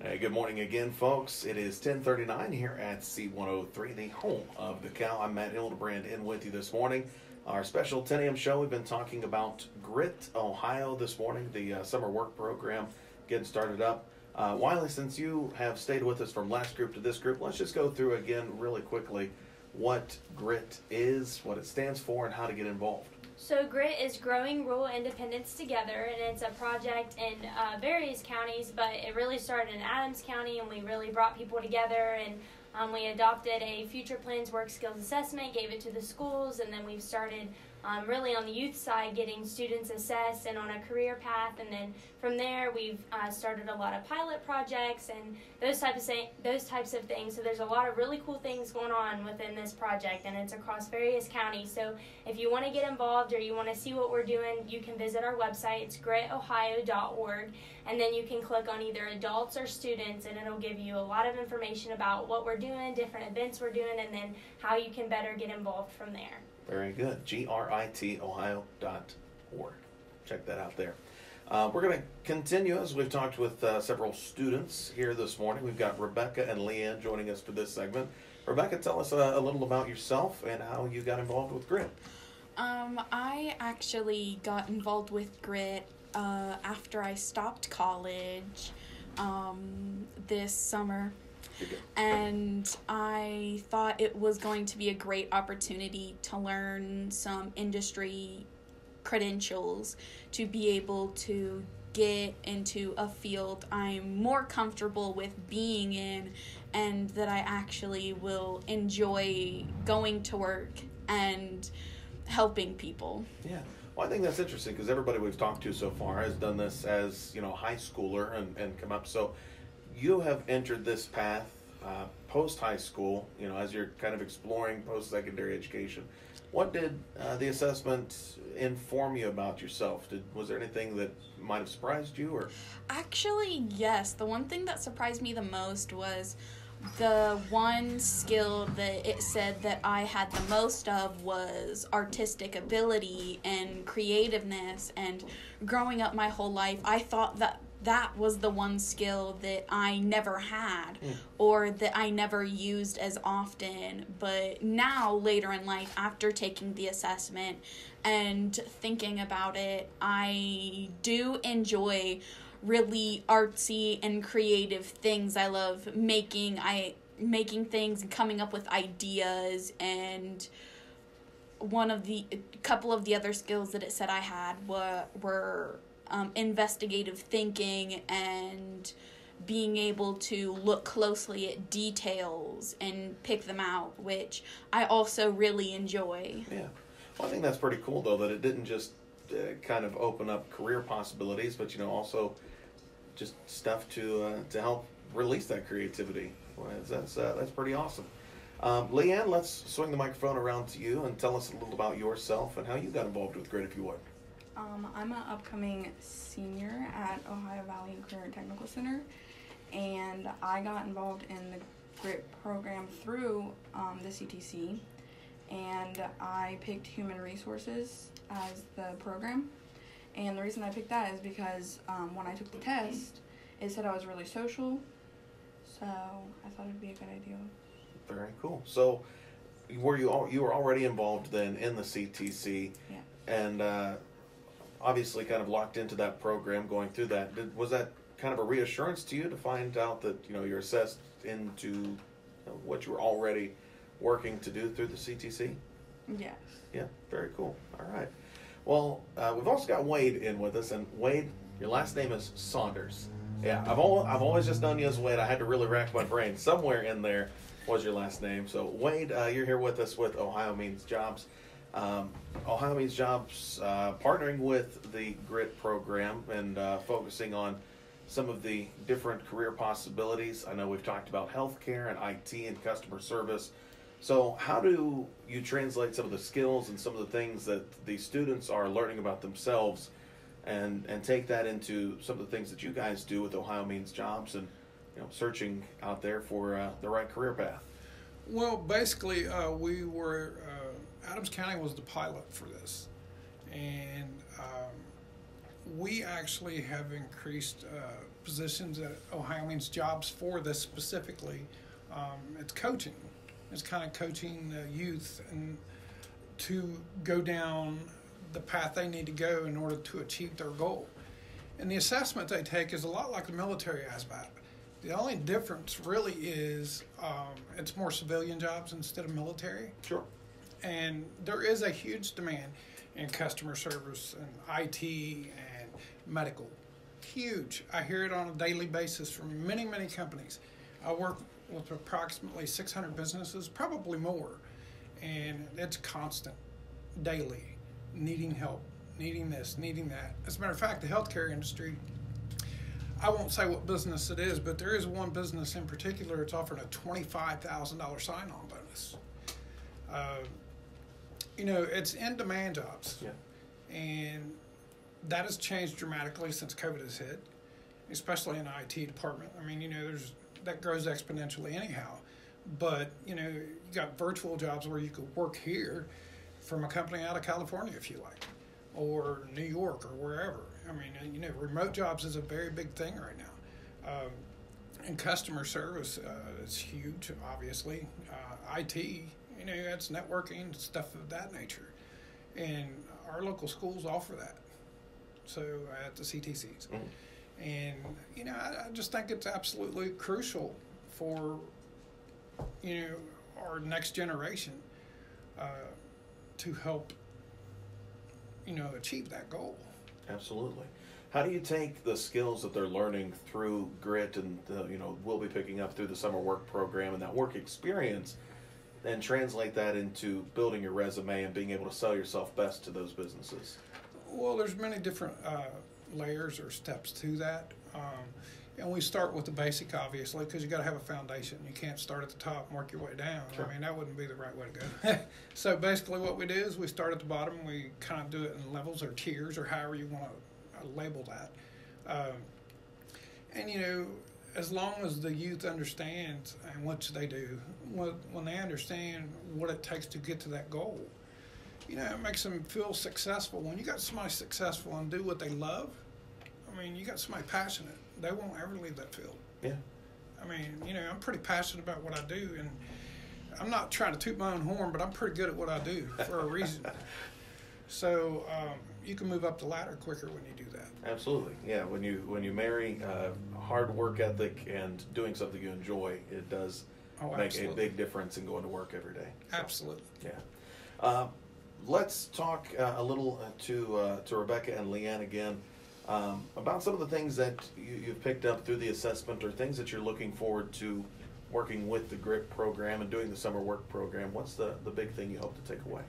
Hey, good morning again, folks. It is 10:39 here at C103, the home of the cow. I'm Matt Hildebrand in with you this morning. Our special 10 a.m. show, we've been talking about Grit, Ohio this morning, the summer work program getting started up. Wiley, since you have stayed with us from last group to this group, let's just go through again really quickly what Grit is, what it stands for, and how to get involved. So GRIT is Growing Rural Independence Together, and it's a project in various counties, but it really started in Adams County, and we really brought people together, and we adopted a Future Plans Work Skills Assessment, gave it to the schools, and then we've started really on the youth side getting students assessed and on a career path, and then from there we've started a lot of pilot projects and those types of things. So there's a lot of really cool things going on within this project, and it's across various counties. So if you want to get involved or you want to see what we're doing, you can visit our website. It's gritohio.org, and then you can click on either adults or students, and it'll give you a lot of information about what we're doing, different events we're doing, and then how you can better get involved from there. Very good. gritohio.org. Check that out there. We're going to continue as we've talked with several students here this morning. We've got Rebekah and Leanne joining us for this segment. Rebekah, tell us a little about yourself and how you got involved with Grit. I actually got involved with Grit after I stopped college this summer. And I thought it was going to be a great opportunity to learn some industry credentials to be able to get into a field I'm more comfortable with being in, and that I actually will enjoy going to work and helping people. Yeah. Well, I think that's interesting because everybody we've talked to so far has done this as, a high schooler and come up. So you have entered this path post-high school, as you're kind of exploring post-secondary education. What did the assessment inform you about yourself? Was there anything that might have surprised you? Or Actually, yes. The one thing that surprised me the most was the one skill that it said that I had the most of was artistic ability and creativeness. And growing up my whole life, I thought that was the one skill that I never had or that I never used as often. But now, later in life, after taking the assessment and thinking about it, I do enjoy really artsy and creative things. I love making things and coming up with ideas, and couple of the other skills that it said I had were investigative thinking and being able to look closely at details and pick them out, which I also really enjoy. Yeah. Well, I think that's pretty cool, though, that it didn't just kind of open up career possibilities, but, also just stuff to help release that creativity. Well, that's pretty awesome. Leanne, let's swing the microphone around to you and tell us a little about yourself and how you got involved with Grit, if you would. I'm an upcoming senior at Ohio Valley Career and Technical Center, and I got involved in the GRIT program through the CTC, and I picked Human Resources as the program. And the reason I picked that is because when I took the test, it said I was really social, so I thought it would be a good idea. Very cool. So you were already involved then in the CTC, yeah, and obviously kind of locked into that program going through that. Was that kind of a reassurance to you to find out that, you're assessed into what you were already working to do through the CTC? Yes. Yeah, very cool. All right. Well, we've also got Wade in with us, and Wade, your last name is Saunders. Yeah, I've always just known you as Wade. I had to really rack my brain. Somewhere in there was your last name. So Wade, you're here with us with Ohio Means Jobs. Ohio Means Jobs partnering with the GRIT program and focusing on some of the different career possibilities. I know we've talked about healthcare and IT and customer service. So how do you translate some of the skills and some of the things that the students are learning about themselves and take that into some of the things that you guys do with Ohio Means Jobs and searching out there for the right career path? Well, basically, we were Adams County was the pilot for this, and we actually have increased positions that Ohio means jobs for this specifically. It's coaching. It's kind of coaching the youth and to go down the path they need to go in order to achieve their goal. And the assessment they take is a lot like the military ASVAB. The only difference really is it's more civilian jobs instead of military. Sure. And there is a huge demand in customer service and IT and medical. Huge. I hear it on a daily basis from many, many companies. I work with approximately 600 businesses, probably more. And it's constant, daily, needing help, needing this, needing that. As a matter of fact, the healthcare industry, I won't say what business it is, but there is one business in particular that's offering a $25,000 sign-on bonus. It's in-demand jobs. Yeah. And that has changed dramatically since COVID has hit, especially in the IT department. I mean, that grows exponentially anyhow. But, you got virtual jobs where you could work here from a company out of California if you like, or New York or wherever. I mean, remote jobs is a very big thing right now. And customer service is huge, obviously. IT, that's networking, stuff of that nature. And our local schools offer that. So at the CTCs. Mm. And, I just think it's absolutely crucial for, our next generation to help, achieve that goal. Absolutely. How do you take the skills that they're learning through GRIT and, we'll be picking up through the summer work program and that work experience and translate that into building your resume and being able to sell yourself best to those businesses? Well, there's many different layers or steps to that. And we start with the basic, obviously, because you got to have a foundation. You can't start at the top and work your way down. Sure. I mean, that wouldn't be the right way to go. So basically what we do is we start at the bottom. We kind of do it in levels or tiers or however you want to label that. And, as long as the youth understands and what they do, when they understand what it takes to get to that goal, it makes them feel successful. When you got somebody successful and do what they love, I mean, you got somebody passionate. They won't ever leave that field. Yeah. I mean, I'm pretty passionate about what I do, and I'm not trying to toot my own horn, but I'm pretty good at what I do for a reason. So you can move up the ladder quicker when you do that. Absolutely. Yeah. When you marry hard work ethic and doing something you enjoy, it does make a big difference in going to work every day. So, absolutely. Yeah. Let's talk a little to Rebekah and Leanne again. About some of the things that you've picked up through the assessment or things that you're looking forward to working with the GRIT program and doing the summer work program. What's the big thing you hope to take away?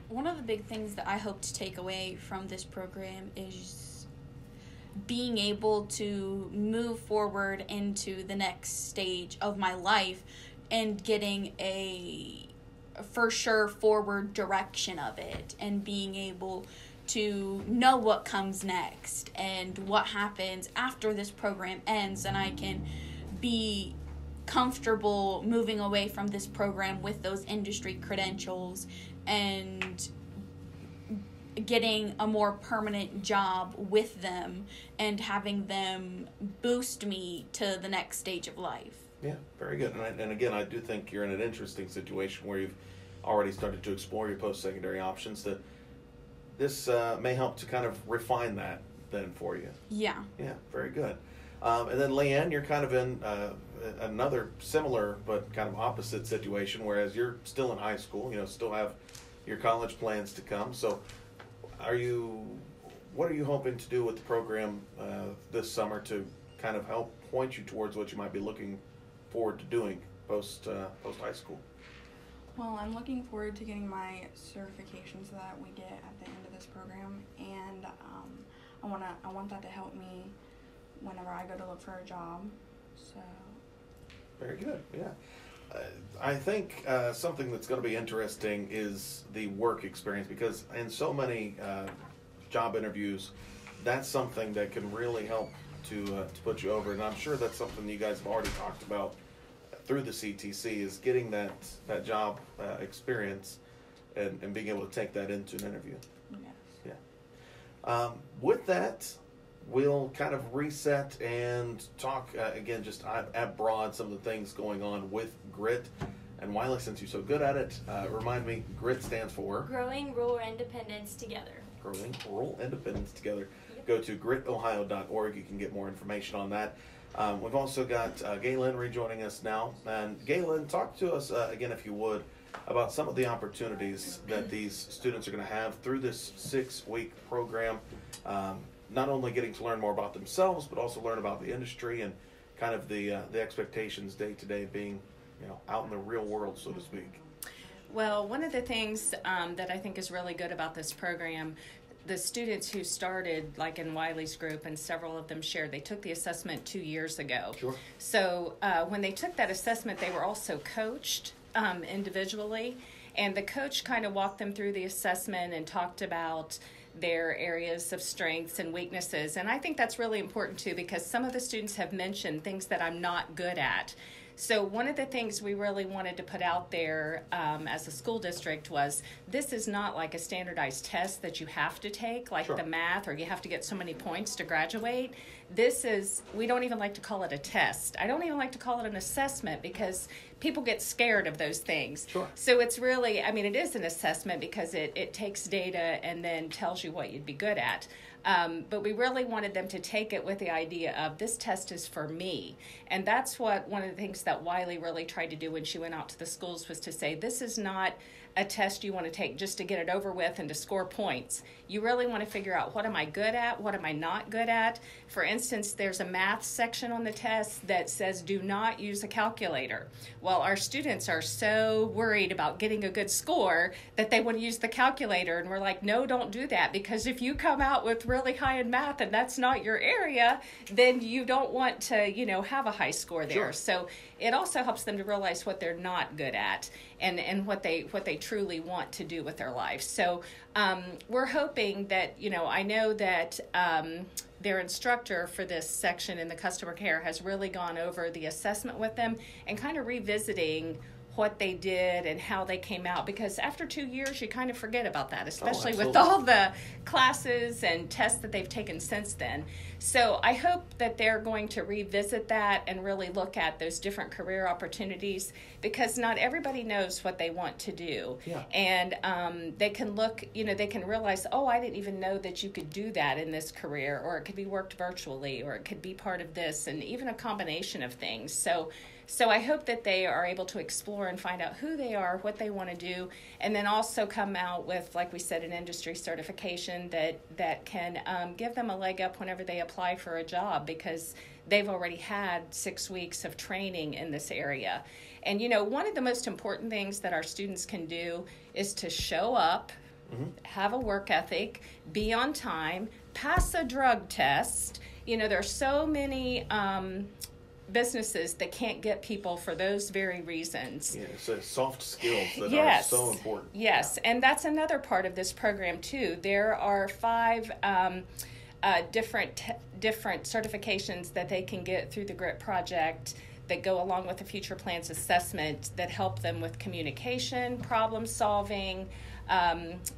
One of the big things that I hope to take away from this program is being able to move forward into the next stage of my life and getting a for sure forward direction of it and being able to know what comes next and what happens after this program ends, and I can be comfortable moving away from this program with those industry credentials and getting a more permanent job with them and having them boost me to the next stage of life. Yeah, very good. And again, I do think you're in an interesting situation where you've already started to explore your post-secondary options. This may help to kind of refine that then for you. Yeah. Yeah, very good. And then Leanne, you're kind of in another similar but kind of opposite situation, whereas you're still in high school, still have your college plans to come. So what are you hoping to do with the program this summer to kind of help point you towards what you might be looking forward to doing post high school? Well, I'm looking forward to getting my certifications that we get at the end of this program, and I want that to help me whenever I go to look for a job. So. Very good. Yeah. I think something that's going to be interesting is the work experience, because in so many job interviews, that's something that can really help to put you over, and I'm sure that's something you guys have already talked about through the CTC, is getting that job experience and being able to take that into an interview. Yes. Yeah. With that, we'll kind of reset and talk again, just at broad, some of the things going on with GRIT. And Wiley, since you're so good at it, remind me, GRIT stands for? Growing Rural Independence Together. Growing Rural Independence Together. Yep. Go to gritohio.org. You can get more information on that. We've also got Galen rejoining us now. And Galen, talk to us again, if you would, about some of the opportunities that these students are going to have through this 6-week program. Not only getting to learn more about themselves, but also learn about the industry and kind of the expectations day to day, being out in the real world, so to speak. Well, one of the things that I think is really good about this program, the students who started, like in Wiley's group, and several of them shared, they took the assessment 2 years ago. Sure. So when they took that assessment, they were also coached individually, and the coach kind of walked them through the assessment and talked about their areas of strengths and weaknesses. And I think that's really important too, because some of the students have mentioned things that I'm not good at. So one of the things we really wanted to put out there as a school district was, this is not like a standardized test that you have to take, like Sure. the math, or you have to get so many points to graduate. This is, we don't even like to call it a test. I don't even like to call it an assessment, because people get scared of those things. Sure. So it's really, I mean, it is an assessment because it takes data and then tells you what you'd be good at. But we really wanted them to take it with the idea of, this test is for me. And that's what one of the things that Wiley really tried to do when she went out to the schools, was to say, this is not a test you want to take just to get it over with and to score points. You really want to figure out, what am I good at? What am I not good at? For instance, there's a math section on the test that says, do not use a calculator. Well, our students are so worried about getting a good score that they want to use the calculator. And we're like, no, don't do that. Because if you come out with really high in math and that's not your area, then you don't want to, have a high score there. Sure. So it also helps them to realize what they're not good at, and what they truly want to do with their life. So we're hoping that, I know that their instructor for this section in the customer care has really gone over the assessment with them and kind of revisiting what they did and how they came out, because after 2 years you kind of forget about that, especially with all the classes and tests that they've taken since then. So I hope that they're going to revisit that and really look at those different career opportunities, because not everybody knows what they want to do. Yeah. And they can look, they can realize, oh, I didn't even know that you could do that in this career, or it could be worked virtually, or it could be part of this, and even a combination of things. So I hope that they are able to explore and find out who they are, what they want to do, and then also come out with, like we said, an industry certification that can give them a leg up whenever they apply for a job, because they've already had 6 weeks of training in this area. And, one of the most important things that our students can do is to show up, have a work ethic, be on time, pass a drug test. There are so many businesses that can't get people for those very reasons. Yeah, so soft skills that are so important. Yes, and that's another part of this program too. There are 5 different certifications that they can get through the GRIT project that go along with the Future Plans assessment that help them with communication, problem solving,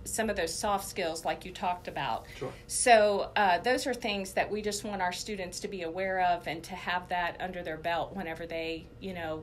some of those soft skills like you talked about. Sure. So those are things that we just want our students to be aware of and to have that under their belt whenever they,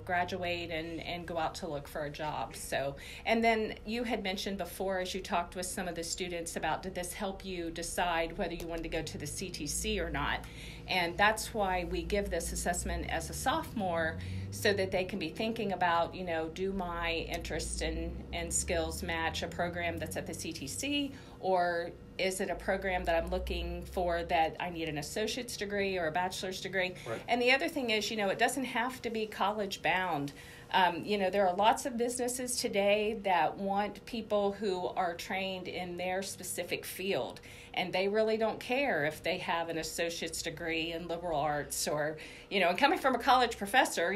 graduate and go out to look for a job. So, and then you had mentioned before, as you talked with some of the students about, did this help you decide whether you wanted to go to the CTC or not? And that's why we give this assessment as a sophomore, so that they can be thinking about, do my interests and skills match a program that's at the CTC, or is it a program that I'm looking for that I need an associate's degree or a bachelor's degree? Right. And the other thing is, it doesn't have to be college bound. There are lots of businesses today that want people who are trained in their specific field, and they really don't care if they have an associate's degree in liberal arts or, and coming from a college professor,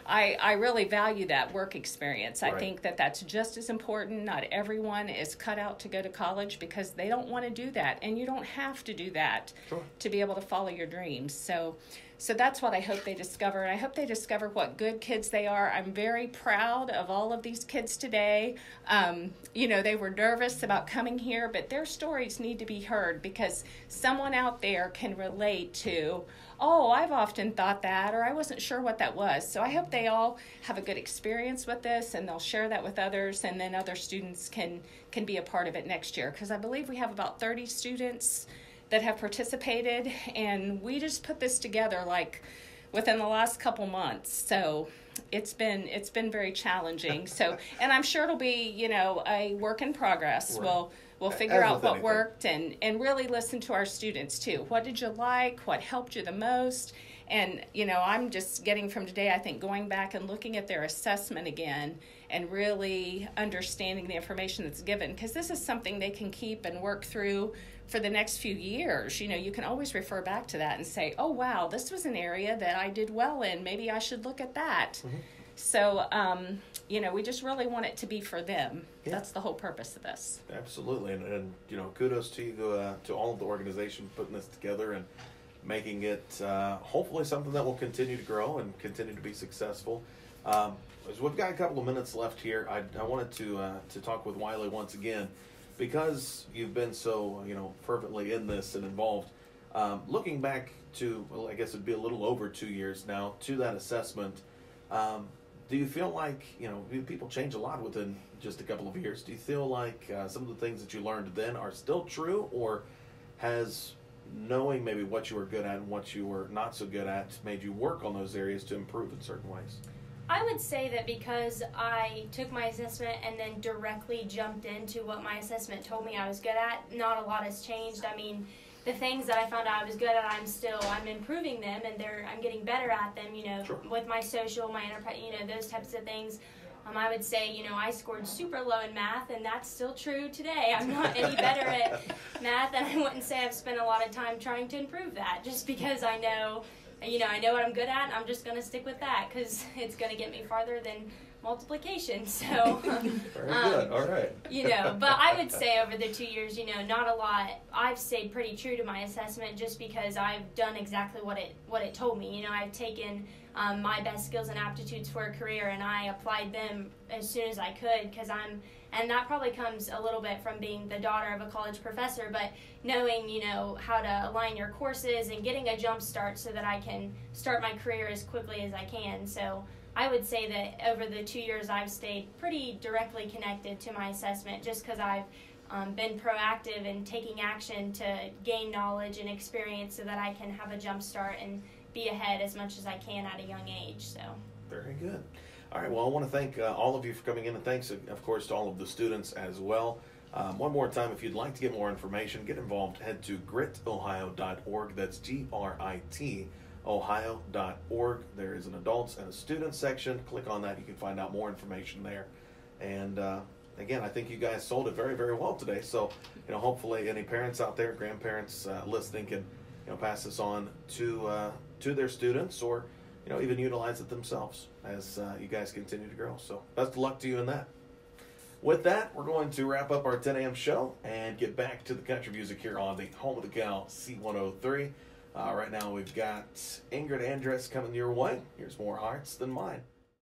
I really value that work experience. I Right. think that that's just as important. Not everyone is cut out to go to college. college because they don't want to do that, and you don't have to do that to be able to follow your dreams. So that's what I hope they discover. And I hope they discover what good kids they are. I'm very proud of all of these kids today. They were nervous about coming here, but their stories need to be heard because someone out there can relate to, oh, I've often thought that, or I wasn't sure what that was. So I hope they all have a good experience with this, and they'll share that with others, and then other students can be a part of it next year. Because I believe we have about 30 students that have participated, and we just put this together like within the last couple months. So it's been very challenging. So, and I'm sure it'll be, a work in progress. Right. We'll figure out what worked and really listen to our students too. What did you like? What helped you the most? And, I'm just getting from today, I think, going back and looking at their assessment again and really understanding the information that's given, because this is something they can keep and work through for the next few years. You can always refer back to that and say, oh, wow, this was an area that I did well in. Maybe I should look at that. Mm-hmm. So, we just really want it to be for them. Yeah. That's the whole purpose of this. Absolutely. And kudos to you, to all of the organization putting this together and making it hopefully something that will continue to grow and continue to be successful. As we've got a couple of minutes left here, I wanted to talk with Wiley once again, because you've been so fervently in this and involved. Looking back to, well, I guess it'd be a little over 2 years now to that assessment. Do you feel like people change a lot within just a couple of years? Do you feel like some of the things that you learned then are still true, or has knowing maybe what you were good at and what you were not so good at made you work on those areas to improve in certain ways? I would say that because I took my assessment and then directly jumped into what my assessment told me I was good at, not a lot has changed. I mean, the things that I found out I was good at, I'm improving them, and I'm getting better at them, Sure. with my social, my enterprise, those types of things. I would say, I scored super low in math, and that's still true today. I'm not any better at math, and I wouldn't say I've spent a lot of time trying to improve that, just because I know what I'm good at, and I'm just going to stick with that, because it's going to get me farther than multiplication. So, very good. All right. But I would say over the 2 years, not a lot. I've stayed pretty true to my assessment, just because I've done exactly what it told me. I've taken my best skills and aptitudes for a career, and I applied them as soon as I could, and that probably comes a little bit from being the daughter of a college professor, but knowing, how to align your courses and getting a jump start so that I can start my career as quickly as I can. So I would say that over the 2 years I've stayed pretty directly connected to my assessment, just because I've been proactive in taking action to gain knowledge and experience so that I can have a jump start and be ahead as much as I can at a young age. So very good. All right, well, I want to thank all of you for coming in, and thanks, of course, to all of the students as well. One more time, if you'd like to get more information, get involved, head to gritohio.org. That's GRIT, ohio.org. There is an adults and a students section. Click on that. You can find out more information there. And again, I think you guys sold it very, very well today. So, hopefully any parents out there, grandparents listening can, pass this on to their students, or even utilize it themselves as you guys continue to grow. So best of luck to you in that. With that, we're going to wrap up our 10 a.m. show and get back to the country music here on the home of the Cal, C103. Right now we've got Ingrid Andress coming your way. Here's More Hearts Than Mine.